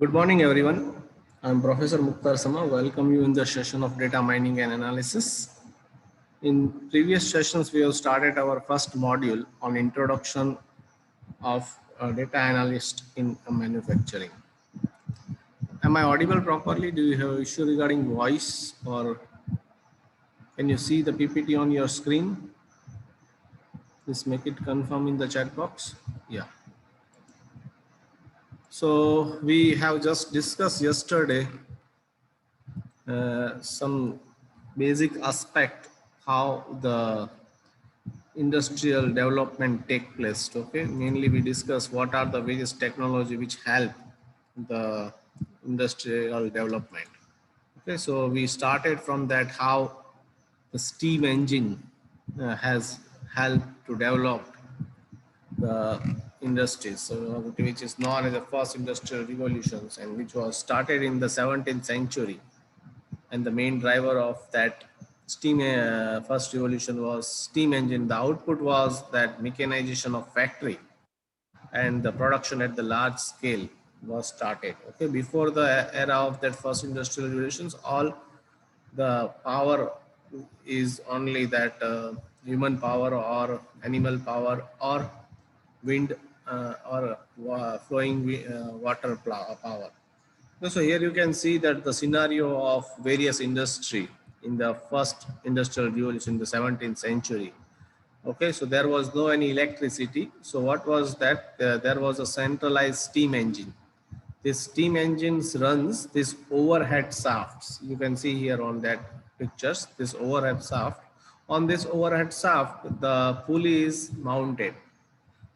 Good morning, everyone. I'm Professor Mukhtar Sama. Welcome you in the session of data mining and analysis. In previous sessions, we have started our first module on introduction of a data analyst in manufacturing. Am I audible properly? Do you have issue regarding voice, or can you see the PPT on your screen? Please make it confirm in the chat box. Yeah. So we have just discussed yesterday some basic aspect how the industrial development take place. Okay, mainly we discuss what are the various technology which help the industrial development. Okay, so we started from that how the steam engine has helped to develop the industries, so which is known as the first industrial revolutions and which was started in the 17th century. And the main driver of that steam first revolution was steam engine. The output was that mechanization of factory and the production at the large scale was started. Okay, before the era of that first industrial revolutions, all the power is only that human power or animal power or wind or flowing water power. So here you can see that the scenario of various industry in the first industrial revolution in the 17th century. Okay, so there was no any electricity. So what was that? There was a centralized steam engine. This steam engines runs this overhead shafts. You can see here on that pictures, this overhead shaft. On this overhead shaft, the pulley is mounted.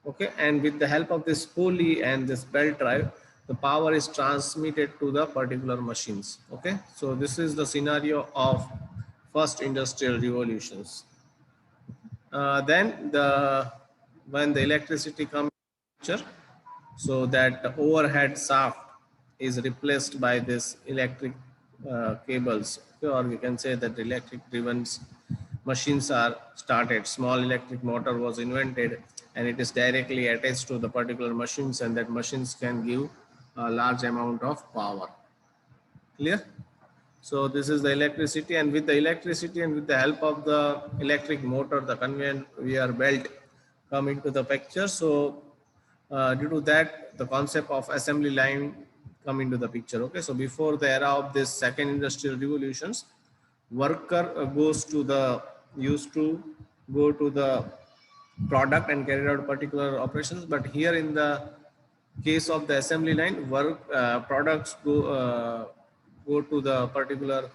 Okay, and with the help of this pulley and this belt drive, the power is transmitted to the particular machines. Okay, so this is the scenario of first industrial revolutions. Then when the electricity comes in picture, so that the overhead shaft is replaced by this electric cables. Okay, or we can say that electric driven machines are started. Small electric motor was invented and it is directly attached to the particular machines, and that machines can give a large amount of power. Clear? So this is the electricity, and with the electricity and with the help of the electric motor, the conveyor belt come into the picture. So due to that, the concept of assembly line come into the picture. Okay, so before the era of this second industrial revolutions, worker used to go to the product and carry out particular operations. But here in the case of the assembly line, products go to the particular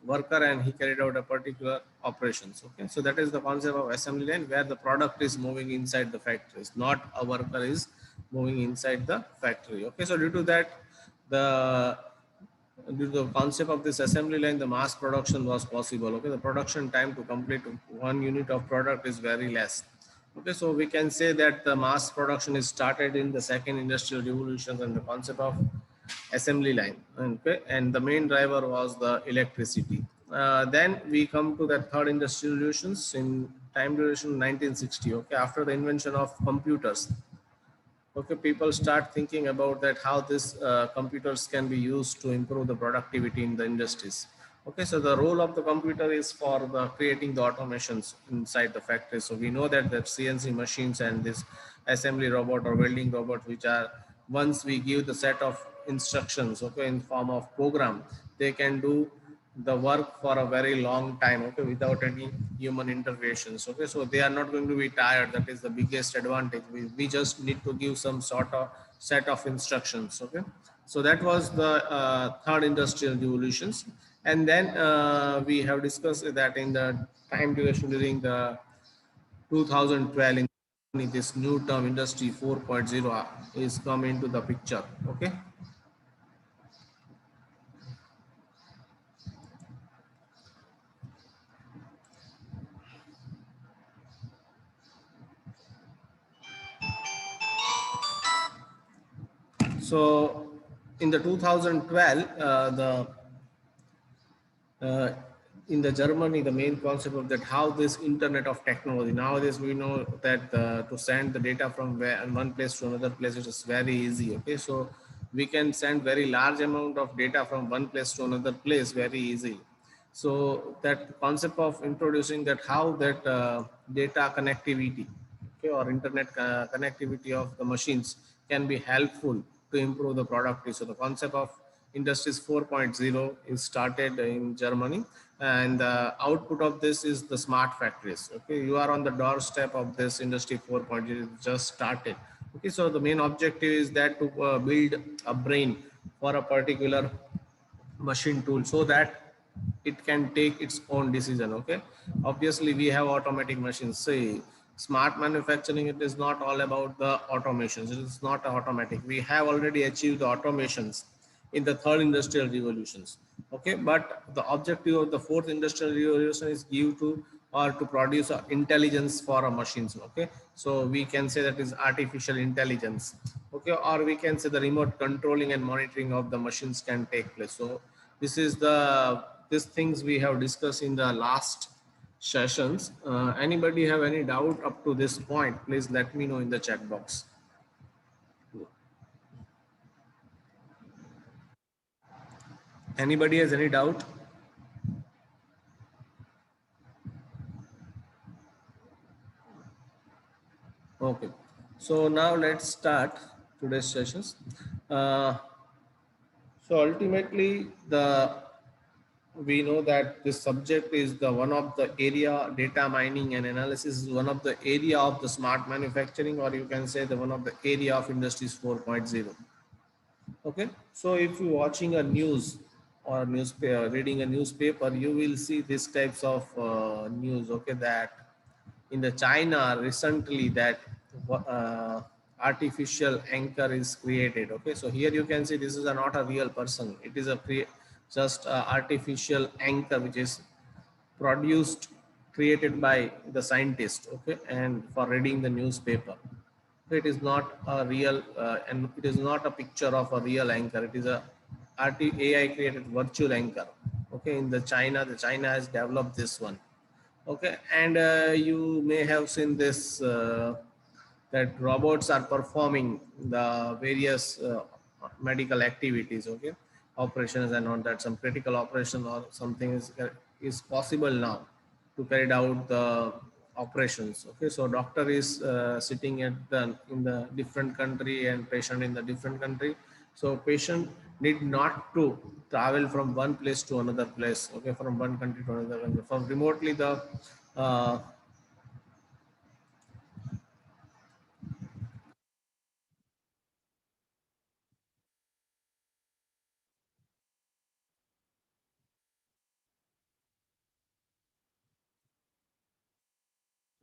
worker and he carried out a particular operations. Okay, so that is the concept of assembly line, where the product is moving inside the factories, not a worker is moving inside the factory. Okay, so due to that, the due to the concept of this assembly line, the mass production was possible. Okay, the production time to complete one unit of product is very less. Okay, so we can say that the mass production is started in the second industrial revolution and the concept of assembly line. Okay, and the main driver was the electricity. Then we come to the third industrial revolutions in time duration 1960. Okay, after the invention of computers. Okay, people start thinking about that how this computers can be used to improve the productivity in the industries. Okay, so the role of the computer is for the creating the automations inside the factory. So we know that the CNC machines and this assembly robot or welding robot, which are once we give the set of instructions, okay, in form of program, they can do the work for a very long time, okay, without any human interventions. Okay, so they are not going to be tired. That is the biggest advantage. We just need to give some sort of set of instructions. Okay, so that was the third industrial revolutions. And then we have discussed that in the time duration during the 2012, in this new term industry 4.0 is come into the picture. Okay, so in the 2012, the in the Germany, the main concept of that, how this internet of technology, nowadays we know that to send the data from one place to another place, it is very easy. Okay, so we can send very large amount of data from one place to another place very easily. So that concept of introducing that, how that data connectivity, okay, or internet connectivity of the machines can be helpful to improve the productivity. So the concept of industries 4.0 is started in Germany, and the output of this is the smart factories. Okay, you are on the doorstep of this industry 4.0, just started. Okay, so the main objective is that to build a brain for a particular machine tool, so that it can take its own decision. Okay, obviously we have automatic machines. Say smart manufacturing, it is not all about the automations, it is not automatic. We have already achieved the automations in the third industrial revolutions. Okay, but the objective of the fourth industrial revolution is give to or to produce intelligence for a machines. Okay, so we can say that is artificial intelligence. Okay, or we can say the remote controlling and monitoring of the machines can take place. So this is the these things we have discussed in the last sessions. Anybody have any doubt up to this point, please let me know in the chat box. Anybody has any doubt? Okay, so now let's start today's sessions. uh, so ultimately, the we know that this subject is the one of the area, data mining and analysis is one of the area of the smart manufacturing, or you can say the one of the area of industries 4.0. Okay, so if you're watching a news or newspaper, reading a newspaper, you will see these types of news. Okay, that in the China recently that uh, artificial anchor is created. Okay, so here you can see this is not a real person. It is a just artificial anchor which is produced, created by the scientist. Okay, and for reading the newspaper. So it is not a real and it is not a picture of a real anchor. It is a AI created virtual anchor. Okay, in the China has developed this one. Okay, and you may have seen this that robots are performing the various medical activities. Okay, operations and on that some critical operation or something is possible now to carry out the operations. Okay, so doctor is sitting at the in the different country and patient in the different country. So patient need not to travel from one place to another place. Okay, from one country to another country, from remotely the uh,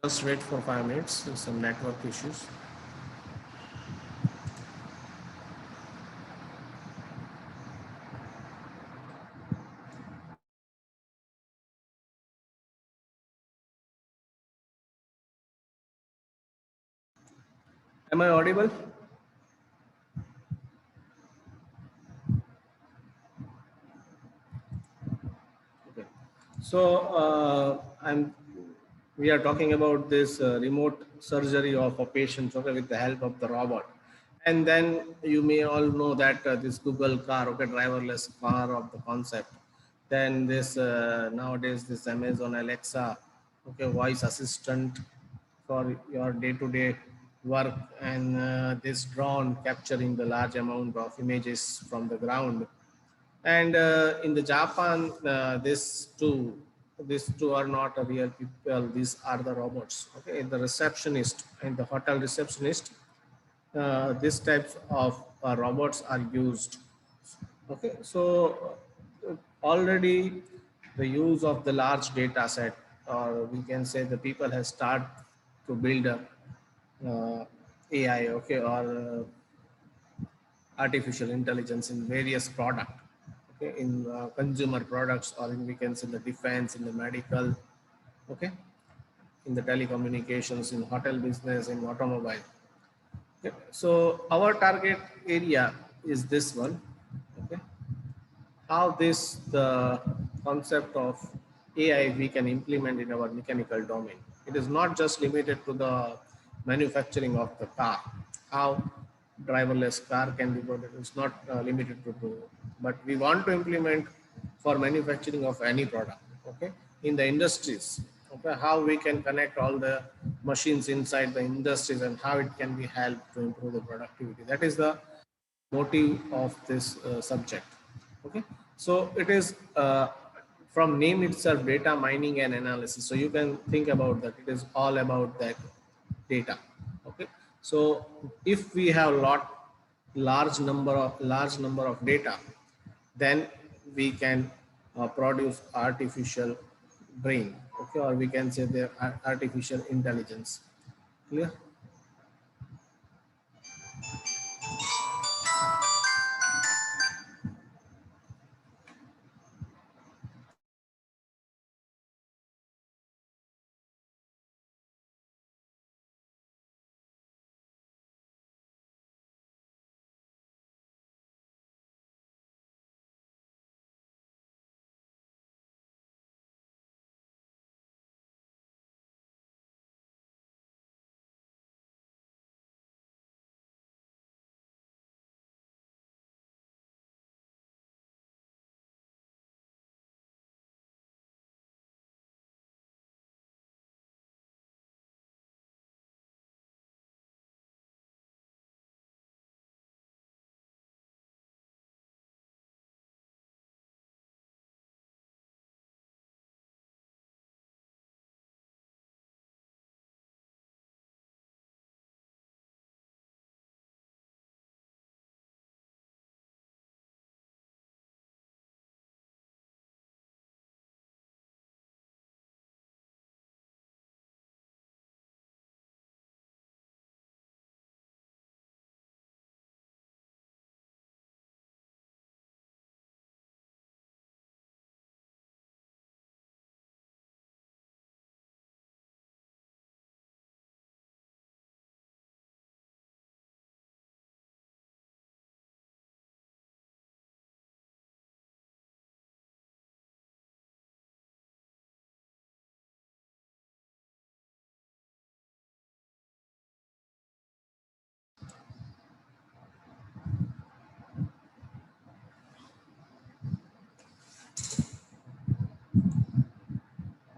just wait for 5 minutes. There's some network issues. Am I audible? Okay. So I'm. We are talking about this remote surgery of a patient, okay, with the help of the robot. And then you may all know that this Google car, okay, driverless car of the concept. Then this nowadays this Amazon Alexa, okay, voice assistant for your day-to-day work, and this drone capturing the large amount of images from the ground. And in the Japan, these two are not a real people. These are the robots. Okay, the receptionist and the hotel receptionist. These types of robots are used. Okay, so already the use of the large data set, or we can say the people have started to build a AI, okay, or artificial intelligence in various product, okay, in consumer products, or in we can say the defense, in the medical, okay, in the telecommunications, in hotel business, in automobile. Okay. So our target area is this one. Okay, how this the concept of AI we can implement in our mechanical domain. It is not just limited to the manufacturing of the car. How driverless car can be produced is not limited to, but we want to implement for manufacturing of any product. Okay, in the industries. Okay, how we can connect all the machines inside the industries and how it can be helped to improve the productivity. That is the motive of this subject. Okay, so it is from name itself, data mining and analysis. So you can think about that. It is all about that data. Okay, so if we have large number of data, then we can produce artificial brain. Okay, or we can say the artificial intelligence. Clear?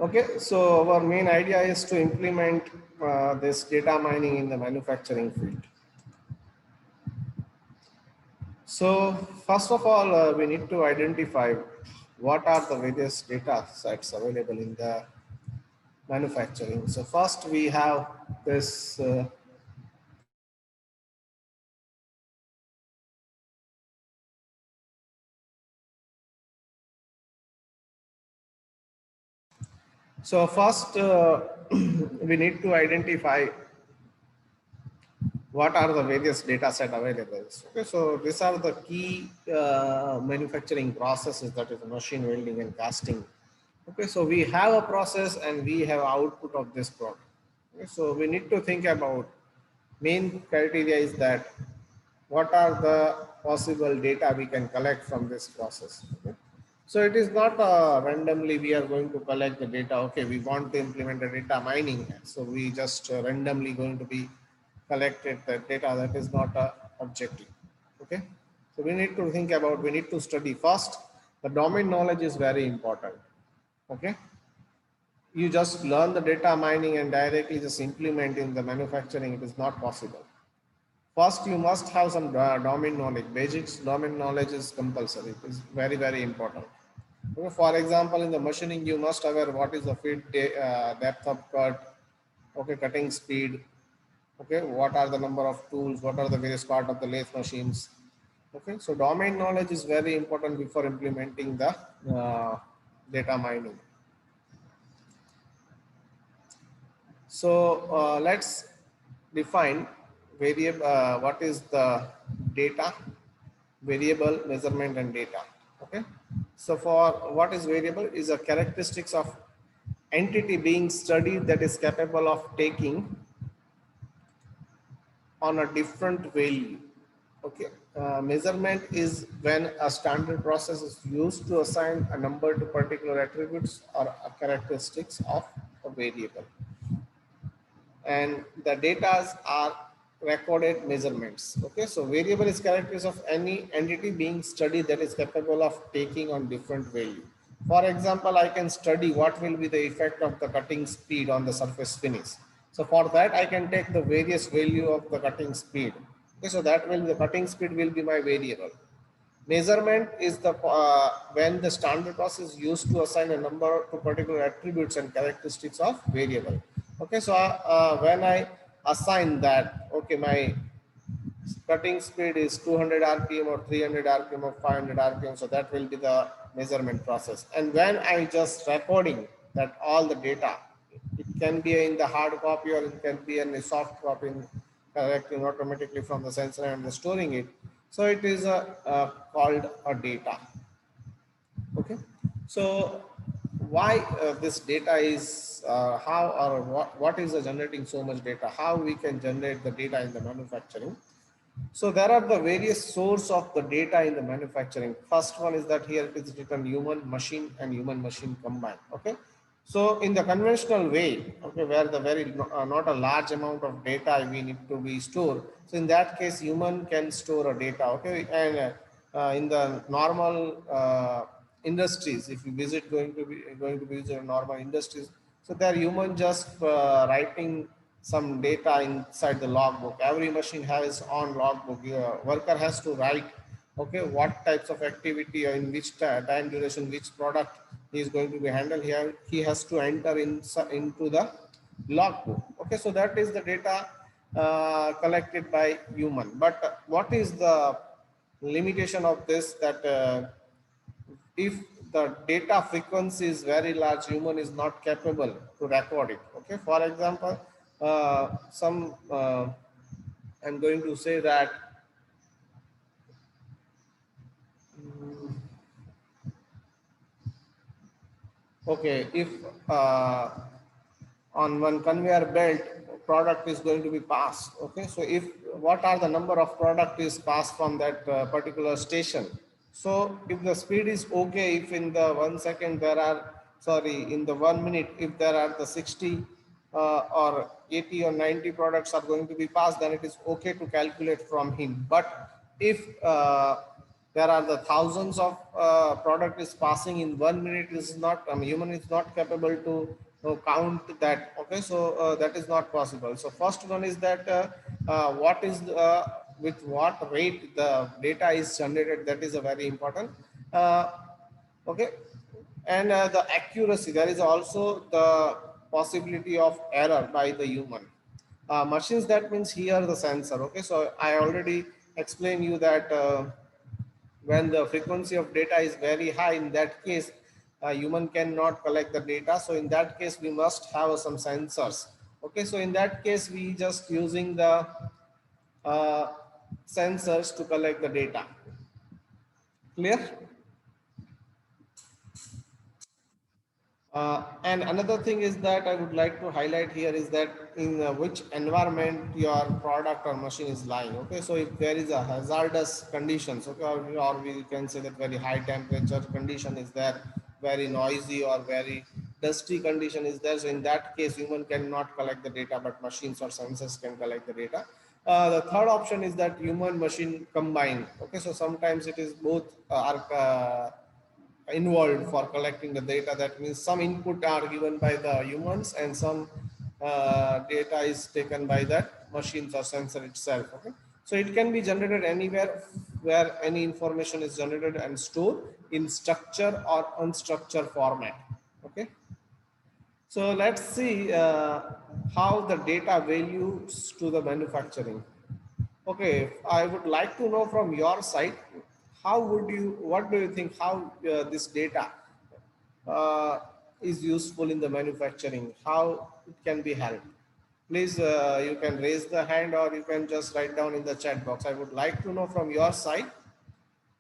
Okay, so our main idea is to implement this data mining in the manufacturing field. So first of all, we need to identify what are the various data sets available in the manufacturing. So first we have this so first we need to identify what are the various data set available. Okay, so these are the key manufacturing processes, that is machine welding and casting. Okay, so we have a process and we have output of this product. Okay, so we need to think about main criteria is that what are the possible data we can collect from this process. Okay? So it is not randomly we are going to collect the data. Okay, we want to implement a data mining. So we just randomly going to be collected the data. That is not a objective. Okay. So we need to think about, we need to study first. The domain knowledge is very important. Okay. You just learn the data mining and directly just implement in the manufacturing. It is not possible. First, you must have some domain knowledge. Basics domain knowledge is compulsory. It is very, very important. Okay, for example, in the machining, you must aware what is the feed depth of cut, okay, cutting speed, okay, what are the number of tools, what are the various part of the lathe machines. Okay, so domain knowledge is very important before implementing the data mining. So let's define variable. What is the data, variable, measurement, and data? Okay. So for what is variable is a characteristics of entity being studied that is capable of taking on a different value. Okay, measurement is when a standard process is used to assign a number to particular attributes or characteristics of a variable, and the data are recorded measurements. Okay, so variable is characteristics of any entity being studied that is capable of taking on different value. For example, I can study what will be the effect of the cutting speed on the surface finish. So for that, I can take the various value of the cutting speed. Okay, so that will the cutting speed will be my variable. Measurement is the when the standard process is used to assign a number to particular attributes and characteristics of variable. Okay, so when I assign that, okay, my cutting speed is 200 rpm or 300 rpm or 500 rpm, so that will be the measurement process. And when I just recording that all the data, it can be in the hard copy or it can be in a soft copy, collecting automatically from the sensor and storing it. So it is called a data. Okay, so why this data is how or what is the generating so much data, how we can generate the data in the manufacturing. So there are the various source of the data in the manufacturing. First one is that here it is written human machine and human machine combined. Okay. So in the conventional way, okay, where the very not a large amount of data we need to be stored. So in that case, human can store a data. Okay, and in the normal industries, if you visit going to be visit normal industries, so there human just writing some data inside the logbook. Every machine has on logbook. Your worker has to write, okay, what types of activity or in which time duration, which product he is going to be handled here. He has to enter into the logbook. Okay, so that is the data collected by human. But what is the limitation of this? That if the data frequency is very large, human is not capable to record it. Okay, for example, some I'm going to say that okay, if on one conveyor belt product is going to be passed, okay, so if what are the number of product is passed from that particular station. So if the speed is okay, if in the 1 second there are, sorry, in the 1 minute, if there are the 60 or 80 or 90 products are going to be passed, then it is okay to calculate from him. But if there are the thousands of product is passing in 1 minute, is not, I mean, human is not capable to count that. Okay, so that is not possible. So first one is that what is with what rate the data is generated, that is a very important. Okay, and the accuracy, there is also the possibility of error by the human. Machines, that means here the sensor. Okay, so I already explained you that when the frequency of data is very high, in that case human cannot collect the data. So in that case we must have some sensors. Okay, so in that case we just using the uh, sensors to collect the data. Clear? And another thing is that I would like to highlight here is that in which environment your product or machine is lying. Okay, so if there is a hazardous conditions, okay, or we can say that very high temperature condition is there, very noisy or very dusty condition is there. So in that case, human cannot collect the data, but machines or sensors can collect the data. The third option is that human machine combined. Okay, so sometimes it is both are involved for collecting the data. That means some input are given by the humans and some data is taken by that machines or sensor itself. Okay, so it can be generated anywhere where any information is generated and stored in structure or unstructured format. Okay, so let's see how the data values to the manufacturing. Okay, I would like to know from your side, what do you think, how this data uh, is useful in the manufacturing, how it can be helped? Please, you can raise the hand or you can just write down in the chat box. I would like to know from your side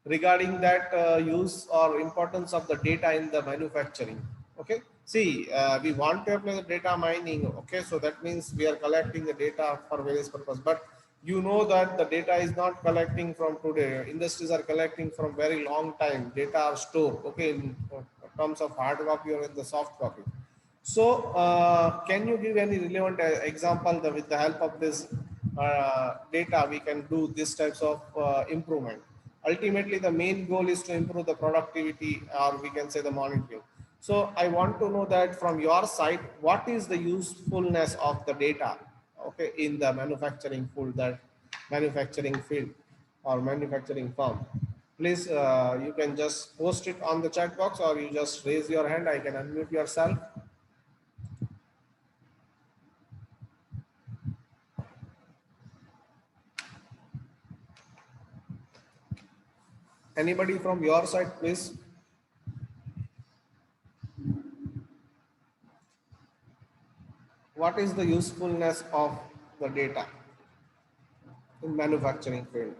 regarding that use or importance of the data in the manufacturing. Okay, see, we want to apply the data mining. Okay, so that means we are collecting the data for various purpose, but You know that the data is not collecting from today. Industries are collecting from very long time. Data are stored, okay, in terms of hard copy or in the soft copy. So, can you give any relevant example that with the help of this data, we can do these types of improvement? Ultimately, the main goal is to improve the productivity, or we can say the monitoring. So, I want to know that from your side, what is the usefulness of the data, okay, in the manufacturing field or manufacturing firm? Please, you can just post it on the chat box, or you just raise your hand. I can unmute yourself. Anybody from your side, please? What is the usefulness of the data in manufacturing field?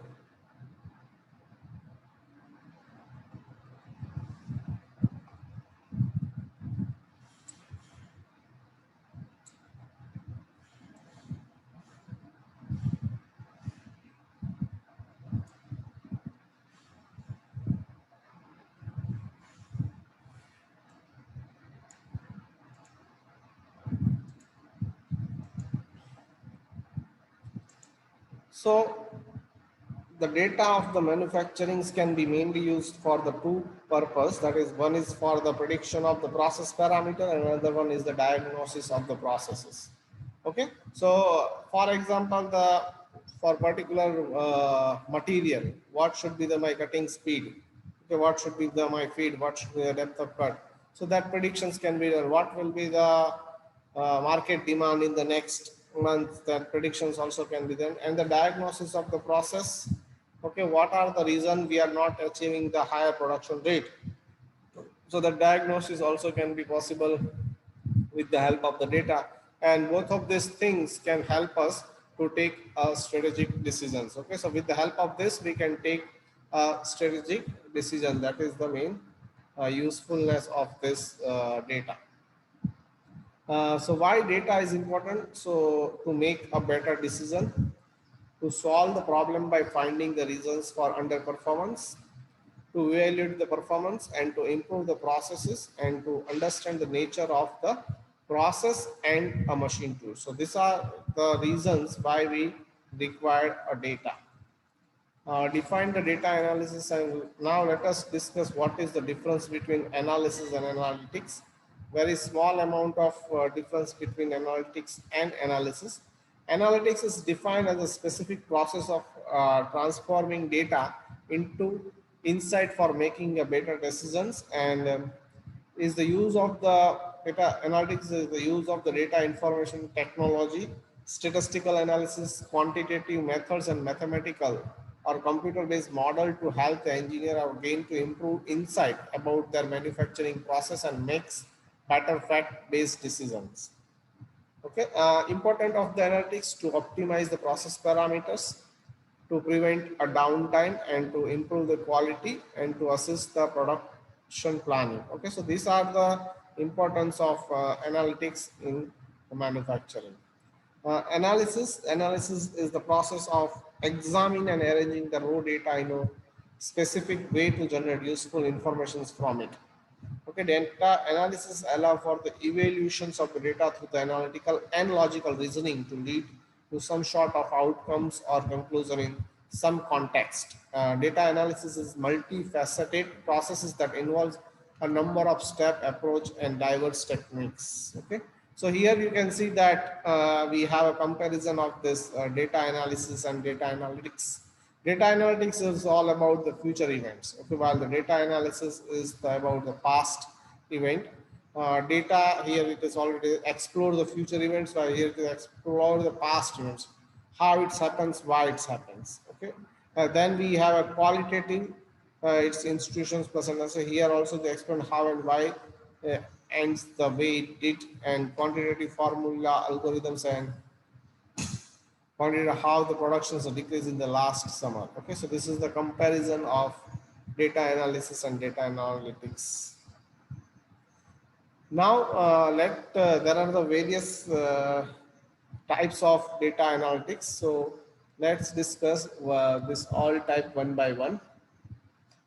So the data of the manufacturings can be mainly used for the two purpose. That is, one is for the prediction of the process parameter, and another one is the diagnosis of the processes. Okay. So for example, the for particular material, what should be the my cutting speed? Okay, what should be the my feed? What should be the depth of cut? So that predictions can be done. What will be the market demand in the next month? That predictions also can be done. And the diagnosis of the process. Okay, what are the reason we are not achieving the higher production rate? So the diagnosis also can be possible with the help of the data, and both of these things can help us to take strategic decisions. Okay, so with the help of this, we can take a strategic decision. That is the main usefulness of this data. So why data is important? So to make a better decision, to solve the problem by finding the reasons for underperformance, to evaluate the performance and to improve the processes, and to understand the nature of the process and a machine tool. So these are the reasons why we require a data. Define the data analysis, and now let us discuss what is the difference between analysis and analytics. Very small amount of difference between analytics and analysis. Analytics is defined as a specific process of transforming data into insight for making a better decisions, and is the use of the data analytics is the use of the data information technology, statistical analysis, quantitative methods, and mathematical or computer-based model to help the engineer or gain to improve insight about their manufacturing process and makes better fact-based decisions. Okay, important of the analytics to optimize the process parameters, to prevent a downtime and to improve the quality and to assist the production planning. Okay, so these are the importance of analytics in manufacturing. Analysis is the process of examining and arranging the raw data in a specific way to generate useful information from it. Okay, data analysis allow for the evaluations of the data through the analytical and logical reasoning to lead to some sort of outcomes or conclusion in some context. Data analysis is multifaceted processes that involves a number of step approach and diverse techniques. Okay, so here you can see that we have a comparison of this data analysis and data analytics. Data analytics is all about the future events. Okay, while the data analysis is about the past event. Data here it is already explore the future events, while here to explore the past events, how it happens, why it happens. Okay, then we have a qualitative, its institutions plus analysis. Here also they explain how and why uh, ends the way it did, and quantitative formula algorithms and pointed out how the productions are decreased in the last summer. Okay, so this is the comparison of data analysis and data analytics. Now, there are the various types of data analytics. So Let's discuss this all type one by one.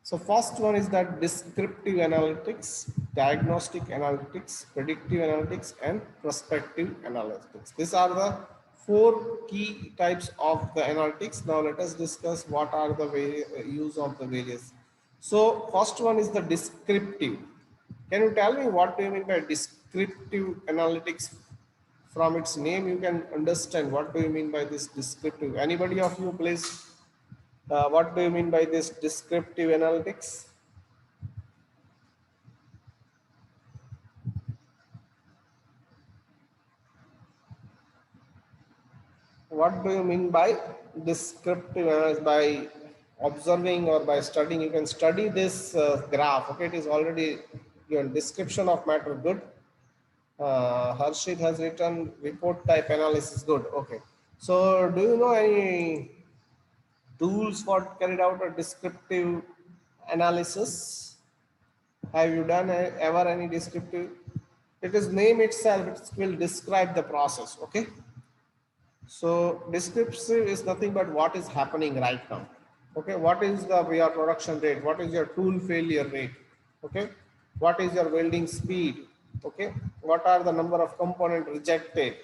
So first one is that descriptive analytics, diagnostic analytics, predictive analytics, and prospective analytics. These are the four key types of the analytics. Now let us discuss what are the use of the various. So first one is the descriptive. Can you tell me what do you mean by descriptive analytics? From its name, you can understand what do you mean by this descriptive. Anybody of you, please? What do you mean by this descriptive analytics? What do you mean by descriptive analysis? By observing or by studying, you can study this graph. Okay, it is already given. Description of matter, good. Harshit has written report type analysis, good. Okay, so do you know any tools for carried out a descriptive analysis? Have you done ever any descriptive? It is name itself, it will describe the process. Okay, so descriptive is nothing but what is happening right now. Okay, what is the your production rate? What is your tool failure rate? Okay, what is your welding speed? Okay, what are the number of component rejected?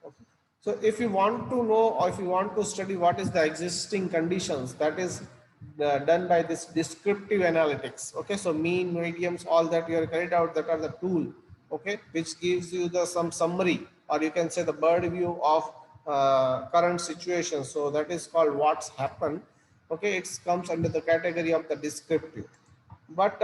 Okay. So if you want to know or if you want to study what is the existing conditions, that is done by this descriptive analytics. Okay, so mean, mediums, all that you are carried out, that are the tool. Okay, which gives you the some summary, or you can say the bird view of current situation. So that is called what's happened. Okay, it comes under the category of the descriptive. But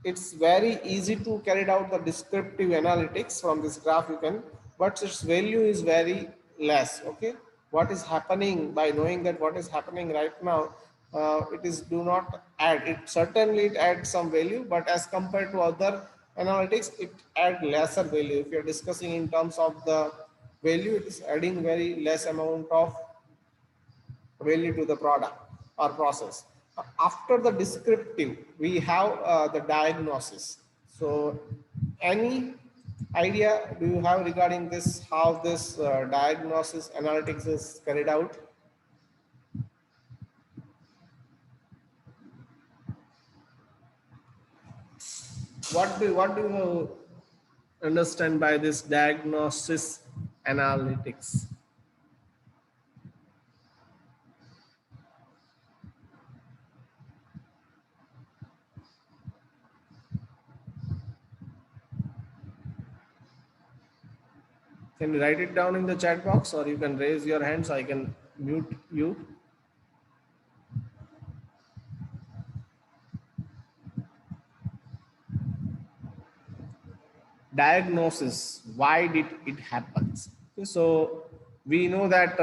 it's very easy to carry out the descriptive analytics from this graph you can, but its value is very less. Okay, what is happening, by knowing that what is happening right now, it is do not add, it certainly it adds some value, but as compared to other analytics it add lesser value. If you're discussing in terms of the value, it is adding very less amount of value to the product or process. After the descriptive, we have the diagnosis. So any idea do you have regarding this, how this diagnosis analytics is carried out? What do you understand by this diagnosis analytics? Can you write it down in the chat box, or you can raise your hand so I can mute you? Diagnosis, why did it happens? So we know that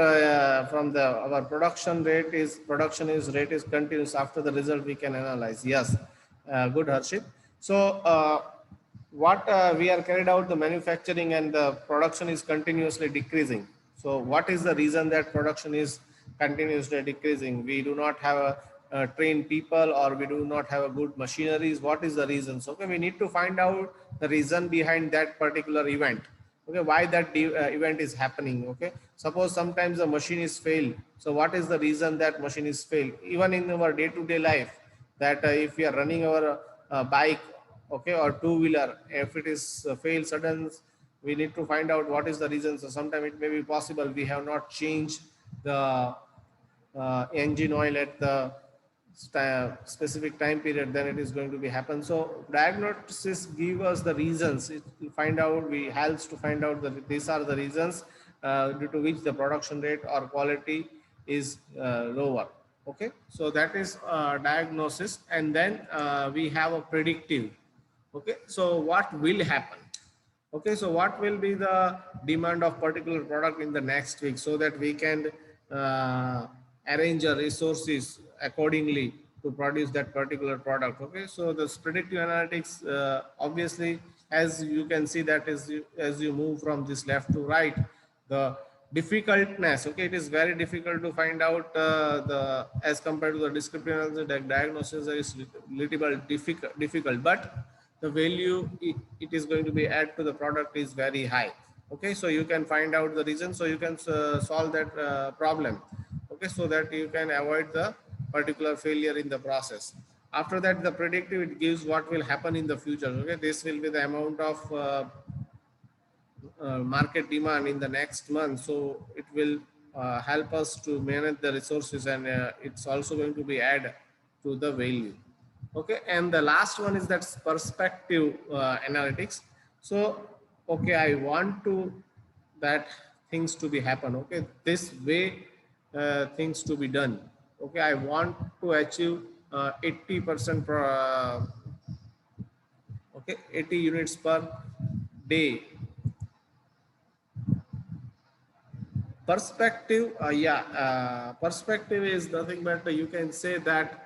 from the our production is rate is continuous. After the result we can analyze. Yes, good, Harshit. So what we are carried out the manufacturing and the production is continuously decreasing. So what is the reason that production is continuously decreasing? We do not have trained people, or we do not have a good machineries. What is the reason? So okay, we need to find out the reason behind that particular event. Okay, why that event is happening. Okay, suppose sometimes the machine is failed. So what is the reason that machine is failed? Even in our day-to-day life, that if we are running our bike, okay, or two-wheeler, if it is failed sudden, we need to find out what is the reason. So sometimes it may be possible we have not changed the engine oil at the specific time period, then it is going to be happen. So diagnosis give us the reasons. It will find out, we helps to find out that these are the reasons due to which the production rate or quality is lower. Okay, so that is diagnosis. And then we have a predictive. Okay, so what will happen? Okay, so what will be the demand of particular product in the next week, so that we can arrange our resources accordingly to produce that particular product. Okay, so this predictive analytics, obviously, as you can see that as you move from this left to right, the difficultness, okay, it is very difficult to find out the, as compared to the descriptive analysis, the diagnosis is little difficult, but the value it is going to be add to the product is very high. Okay, so you can find out the reason, so you can solve that problem. Okay, so that you can avoid the particular failure in the process. After that, the predictive, it gives what will happen in the future. Okay, this will be the amount of market demand in the next month, so it will help us to manage the resources, and it's also going to be add to the value. Okay, and the last one is that perspective analytics. So okay, I want to that things to be happen, okay, this way things to be done. Okay, I want to achieve 80% okay, 80 units per day. Perspective, perspective is nothing but you can say that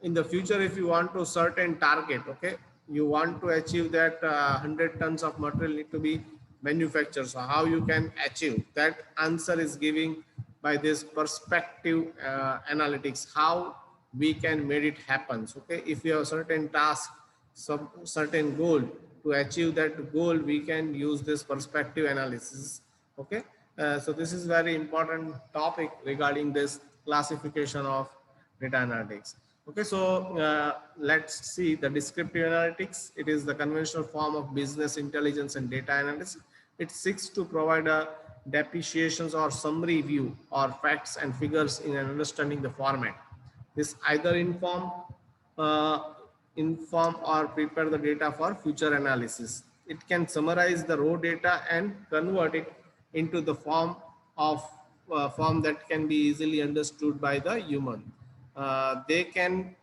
in the future, if you want to certain target, okay, you want to achieve that 100 tons of material need to be manufactured. So how you can achieve that, answer is giving by this perspective analytics, how we can make it happen. Okay, if you have certain task, some certain goal, to achieve that goal we can use this perspective analysis. Okay, so this is very important topic regarding this classification of data analytics. Okay, so let's see the descriptive analytics. It is the conventional form of business intelligence and data analysis. It seeks to provide a depreciations or summary view or facts and figures in understanding the format. This either uh, inform or prepare the data for future analysis. It can summarize the raw data and convert it into the form that can be easily understood by the human. They can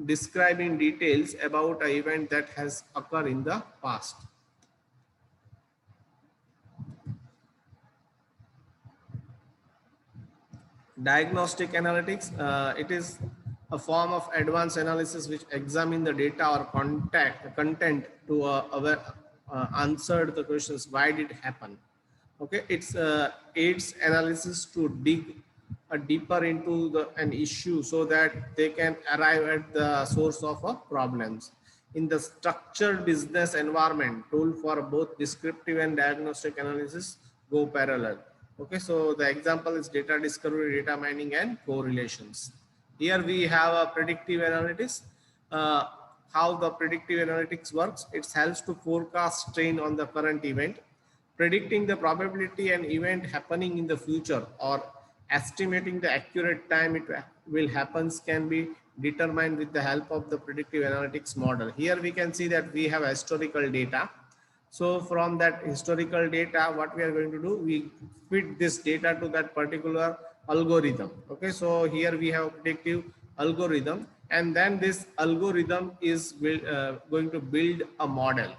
describe in details about an event that has occurred in the past. Diagnostic analytics, it is a form of advanced analysis which examine the data or content to answer the questions why did it happen. Okay, it's aids analysis to dig deeper into an issue so that they can arrive at the source of problems. In the structured business environment, tool for both descriptive and diagnostic analysis go parallel. Okay, so the example is data discovery, data mining, and correlations. Here we have a predictive analytics. Uh, how the predictive analytics works, it helps to forecast trend on the current event, predicting the probability an event happening in the future, or estimating the accurate time it will happens can be determined with the help of the predictive analytics model. Here we can see that we have historical data. So from that historical data, what we are going to do, we fit this data to that particular algorithm. Okay, so here we have predictive algorithm, and then this algorithm is going to build a model.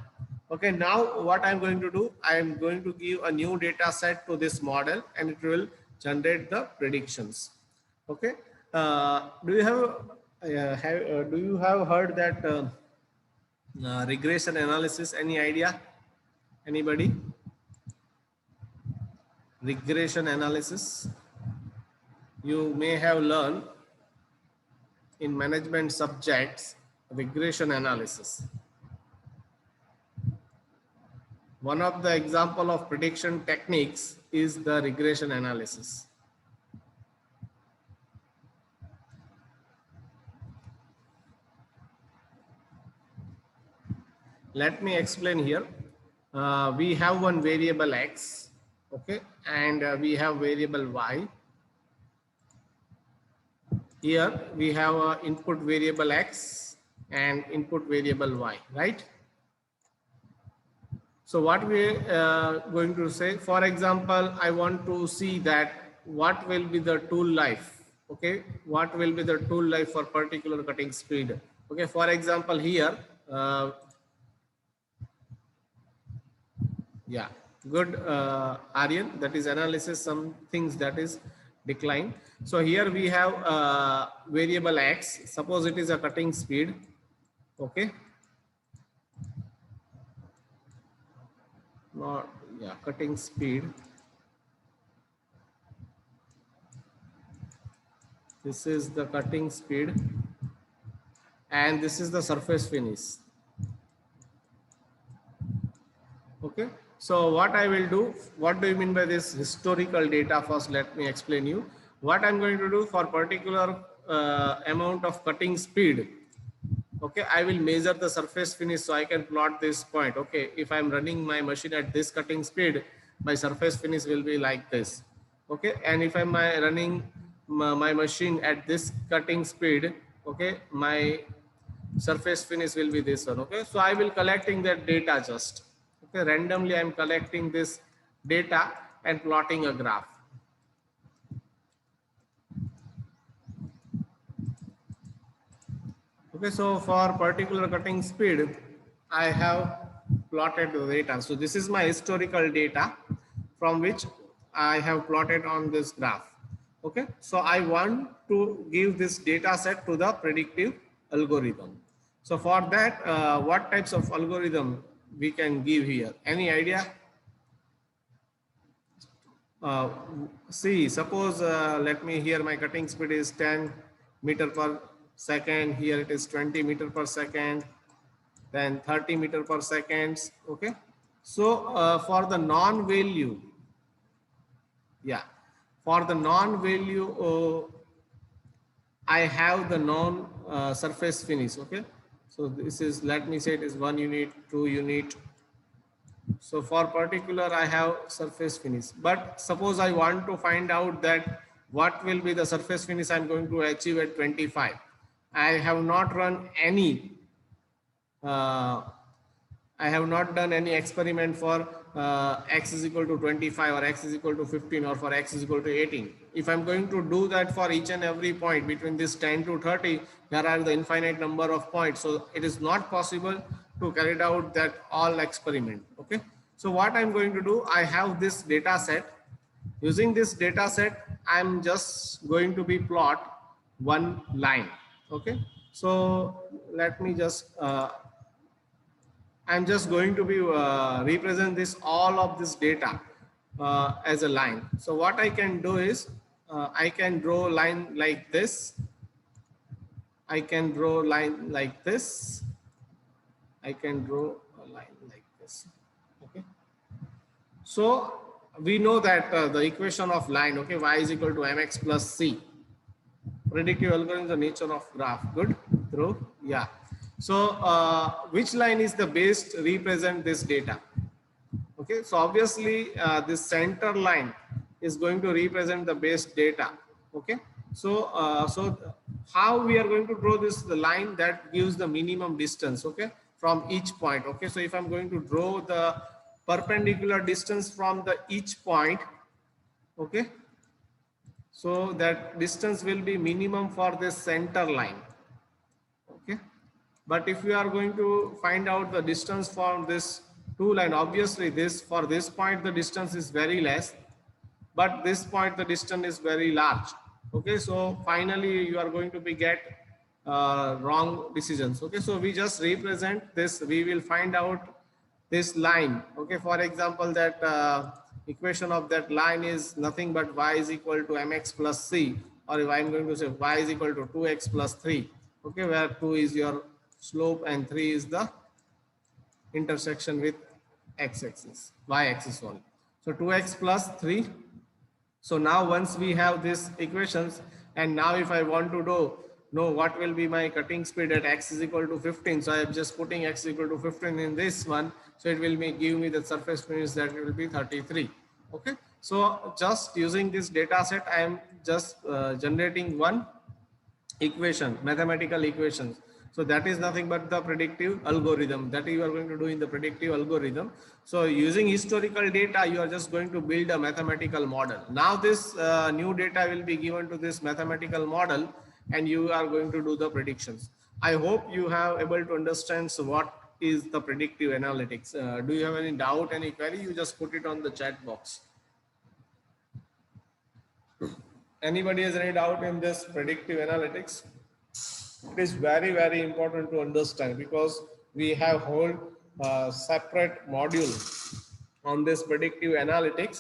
Okay, now what I'm going to do, I am going to give a new data set to this model, and it will generate the predictions. Okay, do you have heard that regression analysis? Any idea? Anybody? Regression analysis. You may have learned in management subjects regression analysis. One of the example of prediction techniques is the regression analysis. Let me explain here. We have one variable x, okay, and we have variable y. Here we have input variable x and input variable y, right? So what we going to say, for example, I want to see that what will be the tool life, okay? What will be the tool life for particular cutting speed? Okay, for example, here, yeah, good, Aryan, that is analysis, some things that is decline. So here we have variable x, suppose it is a cutting speed, okay? Not, yeah, cutting speed. This is the cutting speed, and this is the surface finish. Okay, So what I will do, what do you mean by this historical data? First, let me explain you. What I'm going to do for particular amount of cutting speed. Okay, I will measure the surface finish so I can plot this point. Okay, if I'm running my machine at this cutting speed, my surface finish will be like this. Okay, and if I'm running my machine at this cutting speed, okay, my surface finish will be this one. Okay, so I will collecting that data just, okay, randomly I'm collecting this data and plotting a graph. Okay, so for particular cutting speed, I have plotted the data. So this is my historical data from which I have plotted on this graph. Okay, so I want to give this data set to the predictive algorithm. So for that, what types of algorithm we can give here? Any idea? Uh, See, suppose let me here my cutting speed is 10 meter per second. Here it is 20 meter per second, then 30 meter per seconds. Okay. So for the non-value, yeah, for the non-value, I have the non surface finish. Okay. So this is, let me say it is 1 unit, 2 unit. So for particular, I have surface finish, but suppose I want to find out that what will be the surface finish I'm going to achieve at 25. I have not run any, uh, I have not done any experiment for x is equal to 25 or x is equal to 15 or for x is equal to 18. If I'm going to do that for each and every point between this 10 to 30, there are the infinite number of points. So it is not possible to carry out that all experiment. Okay. So what I'm going to do, I have this data set. Using this data set, I'm just going to be plot one line. Okay. So let me just I'm just going to be represent this all of this data as a line. So what I can do is I can draw line like this. I can draw line like this. I can draw a line like this. Okay. So we know that the equation of line, okay, y is equal to mx plus c. Predictive algorithm, the nature of graph. Good. True. Yeah. So which line is the best represent this data? Okay, so obviously this center line is going to represent the base data. Okay, so how we are going to draw this, the line that gives the minimum distance, okay, from each point. Okay, so if I'm going to draw the perpendicular distance from the each point, okay, so that distance will be minimum for this center line. Okay, but if we are going to find out the distance from this two line, obviously this, for this point the distance is very less, but this point the distance is very large. Okay, so finally you are going to be get wrong decisions. Okay, so we just represent this, we will find out this line. Okay, for example, that equation of that line is nothing but y is equal to mx plus c, or if I'm going to say y is equal to 2x plus 3. Okay, where 2 is your slope and 3 is the intersection with x-axis, y-axis only. So 2x plus 3. So now once we have these equations, and now if I want to know what will be my cutting speed at x is equal to 15, so I am just putting x is equal to 15 in this one, so it will give me the surface finish that will be 33. Okay, so just using this data set, I am just generating one equation, mathematical equations. So that is nothing but the predictive algorithm that you are going to do in the predictive algorithm. So using historical data, you are just going to build a mathematical model. Now this new data will be given to this mathematical model, and you are going to do the predictions. I hope you have able to understand what is the predictive analytics. Do you have any doubt, any query? You just put it on the chat box. Anybody has any doubt in this predictive analytics? It is very, very important to understand, because we have whole separate module on this predictive analytics.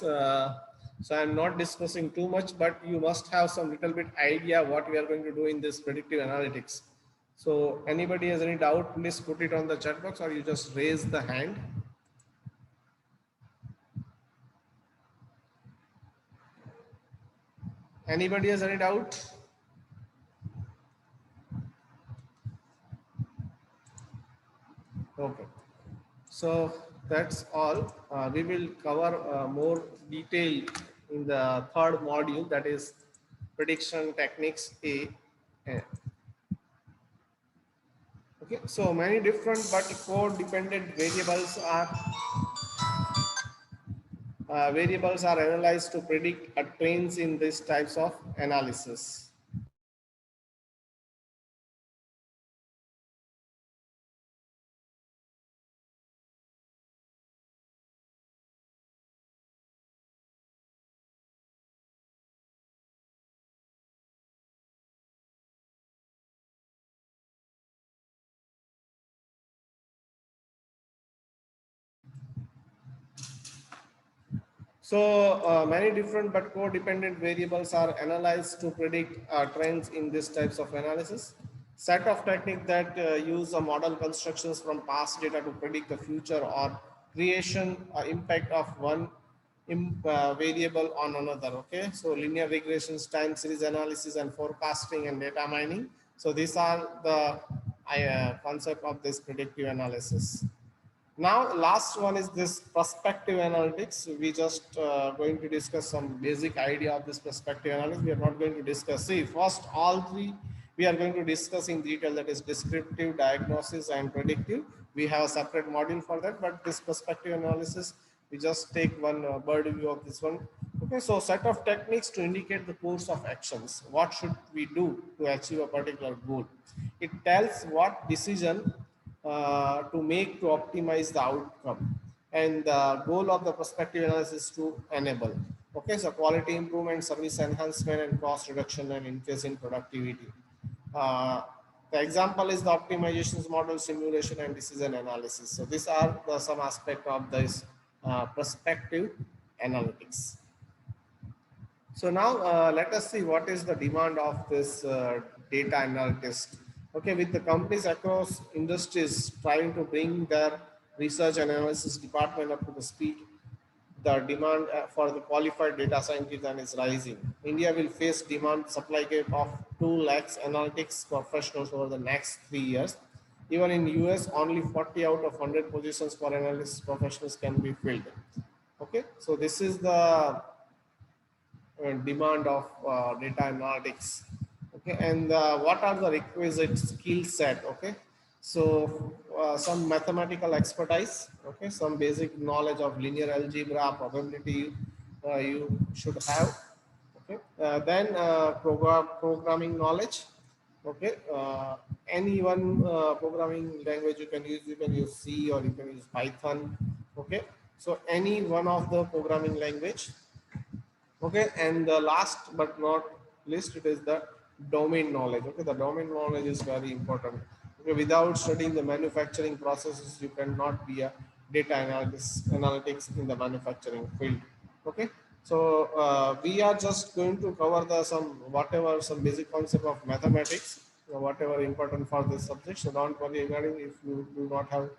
So I'm not discussing too much, but you must have some little bit idea what we are going to do in this predictive analytics. So anybody has any doubt, please put it on the chat box, or you just raise the hand. Anybody has any doubt? Okay. So that's all. We will cover more detail in the third module, that is prediction techniques A. Uh, Okay, so many different but code-dependent variables are analyzed to predict trends in these types of analysis. So many different but codependent variables are analyzed to predict trends in these types of analysis. Set of techniques that use model constructions from past data to predict the future or creation impact of one variable on another. Okay, so linear regressions, time series analysis, and forecasting and data mining. So these are the concept of this predictive analysis. Now, last one is this prospective analytics. We just going to discuss some basic idea of this prospective analysis. We are not going to discuss. See, first all three we are going to discuss in detail. That is descriptive, diagnosis, and predictive. We have a separate module for that. But this prospective analysis, we just take one bird view of this one. Okay, so set of techniques to indicate the course of actions. What should we do to achieve a particular goal? It tells what decision to make to optimize the outcome. And the goal of the prospective analysis is to enable. Okay, so quality improvement, service enhancement, and cost reduction and increase in productivity. Uh, the example is the optimizations model, simulation, and decision analysis. So these are some aspect of this prospective analytics. So now let us see what is the demand of this data analyst. Okay, with the companies across industries trying to bring their research and analysis department up to the speed, the demand for the qualified data scientists and is rising. India will face demand supply gap of 2 lakhs analytics professionals over the next 3 years. Even in US, only 40 out of 100 positions for analytics professionals can be filled. Okay, so this is the demand of data analytics. Okay, and what are the requisite skill set? Okay, so some mathematical expertise. Okay, some basic knowledge of linear algebra, probability you should have. Okay, then programming knowledge. Okay, any one programming language you can use. You can use C or you can use Python. Okay, so any one of the programming language. Okay, and the last but not least, it is the domain knowledge. Okay, the domain knowledge is very important. Okay, without studying the manufacturing processes, you cannot be a data analytics in the manufacturing field. Okay, so we are just going to cover the some basic concept of mathematics, whatever important for this subject. So don't worry regarding if you do not have,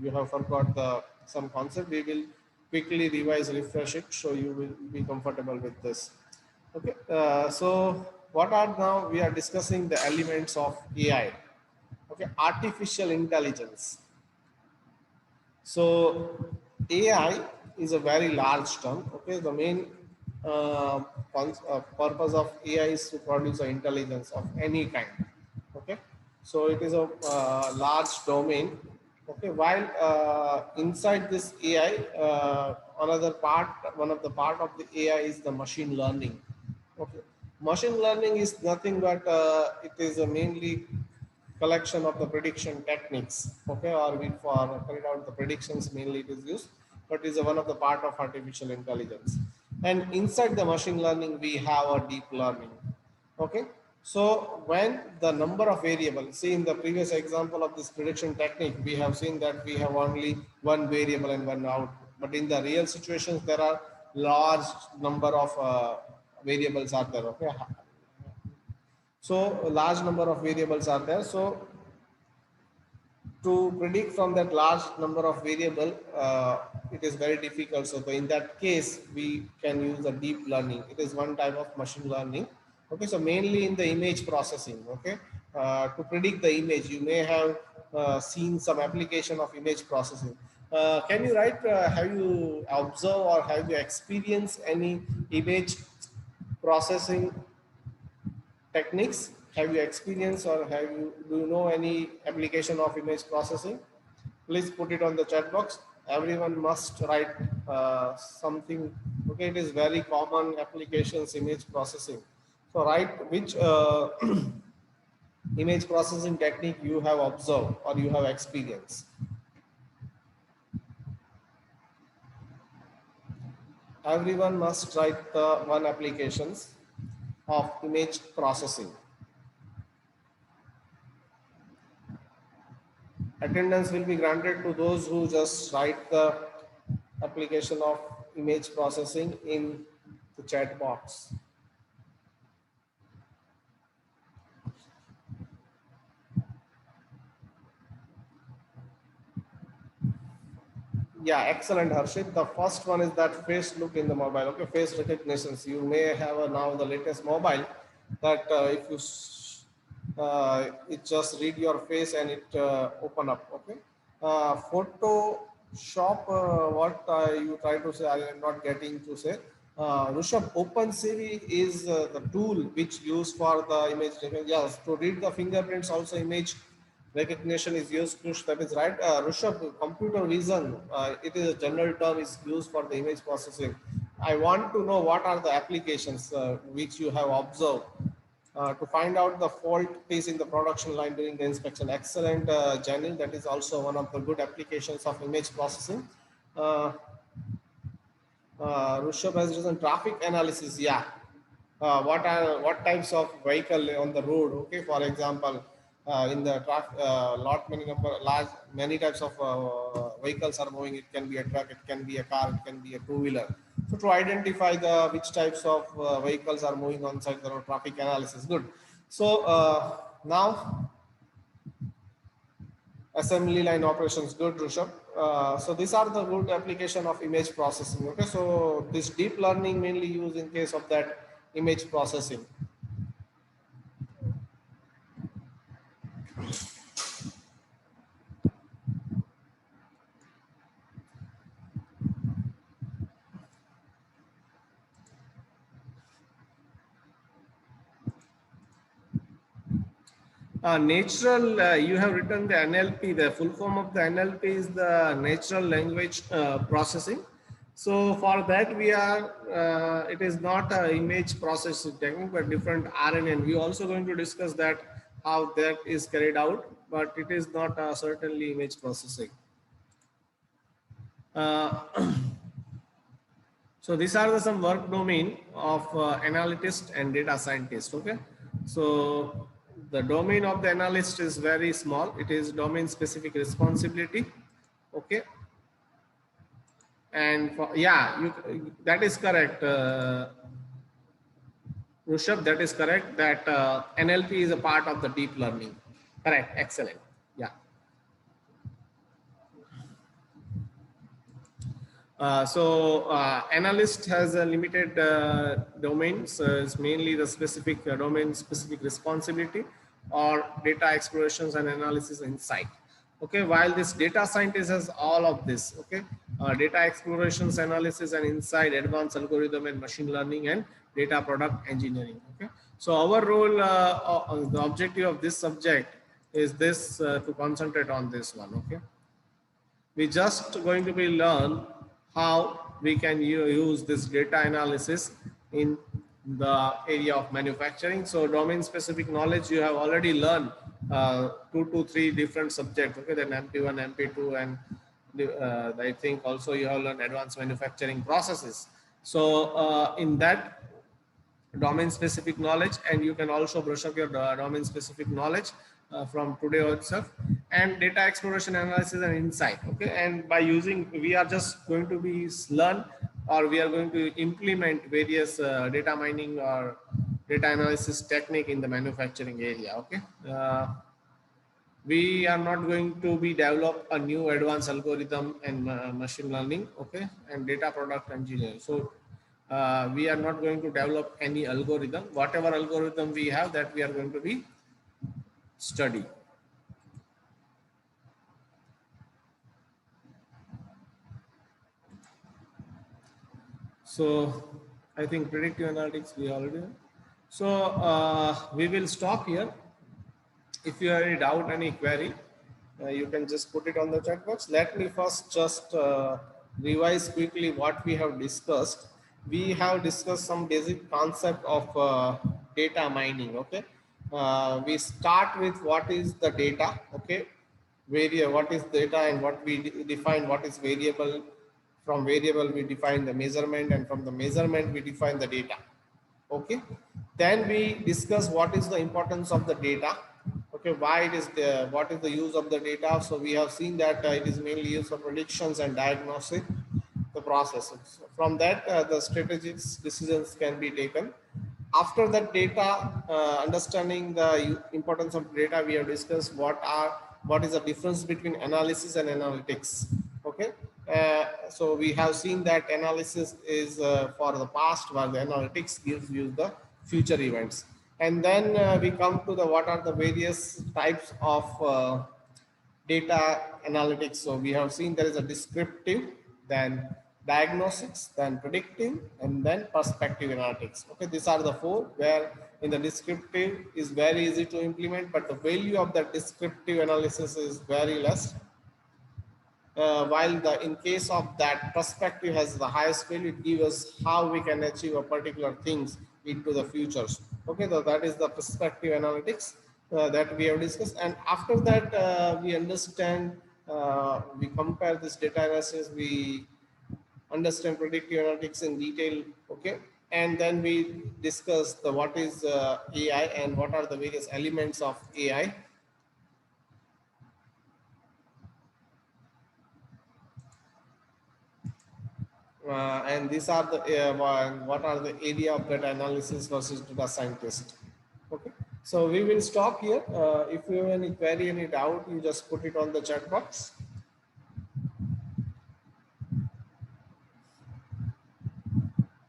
you have forgot the some concept. We will quickly revise, refresh it, so you will be comfortable with this. Okay, so what are now we are discussing the elements of AI. Okay, artificial intelligence. So AI is a very large term. Okay, the main purpose of AI is to produce an intelligence of any kind. Okay, so it is a large domain. Okay, while inside this AI, one of the part of the AI is the machine learning. Okay, machine learning is nothing but it is a mainly collection of the prediction techniques. Okay, or we for carried out the predictions mainly it is used, but is one of the part of artificial intelligence. And inside the machine learning we have a deep learning. Okay, so when the number of variables, see in the previous example of this prediction technique, we have seen that we have only one variable and one output, but in the real situations there are large number of variables are there. Okay, so a large number of variables are there. So to predict from that large number of variable, it is very difficult. So in that case, we can use a deep learning. It is one type of machine learning. Okay, so mainly in the image processing. Okay, to predict the image, you may have seen some application of image processing. Can you write? Have you observed or have you experienced any image processing techniques? Have you experienced or do you know any application of image processing? Please put it on the chat box. Everyone must write something. Okay, it is very common applications, image processing. So write which image processing technique you have observed or you have experienced. Everyone must write the one applications of image processing. Attendance will be granted to those who just write the application of image processing in the chat box. Yeah, excellent, Harshit. The first one is that face look in the mobile. Okay, face recognitions. You may have now the latest mobile that if you it just read your face and it open up. Okay, Photoshop. What you try to say? I am not getting to say. Rishabh, OpenCV is the tool which used for the image recognition. Yes, to read the fingerprints, also image recognition is used. That is right. Rishabh, computer vision, it is a general term is used for the image processing. I want to know what are the applications which you have observed to find out the fault is in the production line during the inspection. Excellent, Janil. That is also one of the good applications of image processing. Uh, Rishabh has written traffic analysis. Yeah. What types of vehicle on the road? Okay, for example, in the traffic, many types of vehicles are moving. It can be a truck, it can be a car, it can be a two-wheeler. So to identify the which types of vehicles are moving on side the road, traffic analysis. Good. So now assembly line operations. Good, Rishabh. So these are the good application of image processing. Okay, so this deep learning mainly used in case of that image processing. Natural, you have written the NLP, the full form of the NLP is the natural language processing. So for that we are, it is not a image processing technique, but different RNN. We also going to discuss that, how that is carried out, but it is not certainly image processing. Uh, so these are some work domain of analyst and data scientist. Okay, so the domain of the analyst is very small. It is domain specific responsibility. Okay, and that is correct, Rushabh. That is correct. That NLP is a part of the deep learning. Correct. Excellent. Yeah. Analyst has a limited domains. It's mainly the specific domain specific responsibility or data explorations and analysis insight. Okay, while this data scientist has all of this. Okay, data explorations, analysis and insight, advanced algorithm and machine learning and data product engineering. Okay, so our role, the objective of this subject is this to concentrate on this one. Okay, we just going to be learn how we can use this data analysis in the area of manufacturing. So domain specific knowledge you have already learned 2 to 3 different subjects. Okay, then MP1, MP2, and I think also you have learned advanced manufacturing processes. So in that domain specific knowledge, and you can also brush up your domain specific knowledge from today itself, and data exploration, analysis and insight. Okay, and by using, we are just going to be learn, or we are going to implement various data mining or data analysis technique in the manufacturing area. Okay, We are not going to be develop a new advanced algorithm and machine learning, okay, and data product engineering. So we are not going to develop any algorithm. Whatever algorithm we have, that we are going to be study. So I think predictive analytics we already have. So we will stop here. If you have any doubt, any query, you can just put it on the chat box. Let me first just revise quickly what we have discussed. We have discussed some basic concept of data mining. Okay, we start with what is the data. Okay, what is data and what we define what is variable. From variable we define the measurement, and from the measurement we define the data. Okay, then we discuss what is the importance of the data. Okay, why it is there, what is the use of the data. So we have seen that it is mainly used for predictions and diagnostic the processes. From that the strategic decisions can be taken. After that data, understanding the importance of data, we have discussed what is the difference between analysis and analytics. Okay, so we have seen that analysis is for the past, while the analytics gives you the future events. And then we come to the what are the various types of data analytics. So we have seen there is a descriptive, then diagnostics, then predictive, and then perspective analytics. Okay, these are the four, where in the descriptive is very easy to implement, but the value of that descriptive analysis is very less. While the in case of that perspective has the highest value, it gives us how we can achieve a particular things into the futures. Okay, so that is the perspective analytics that we have discussed. And after that we understand, we compare this data analysis, we understand predictive analytics in detail. Okay, and then we discuss the what is AI and what are the various elements of AI. And these are the what are the area of data analysis versus data scientist. Okay, so we will stop here. If you have any query, any doubt, you just put it on the chat box.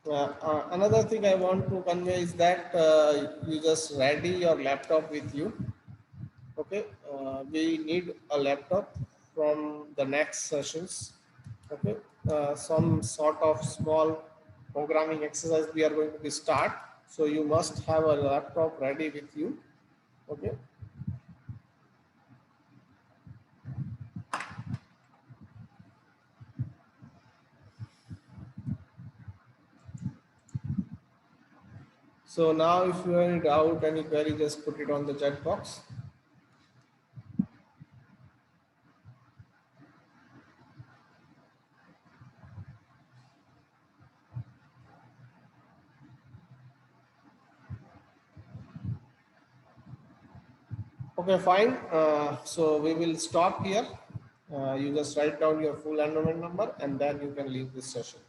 Another thing I want to convey is that you just ready your laptop with you. Okay, we need a laptop from the next sessions. Okay, some sort of small programming exercise we are going to be start. So you must have a laptop ready with you. Okay. So now if you have any doubt, any query, just put it on the chat box. Okay, fine. So we will stop here. You just write down your full enrollment number and then you can leave this session.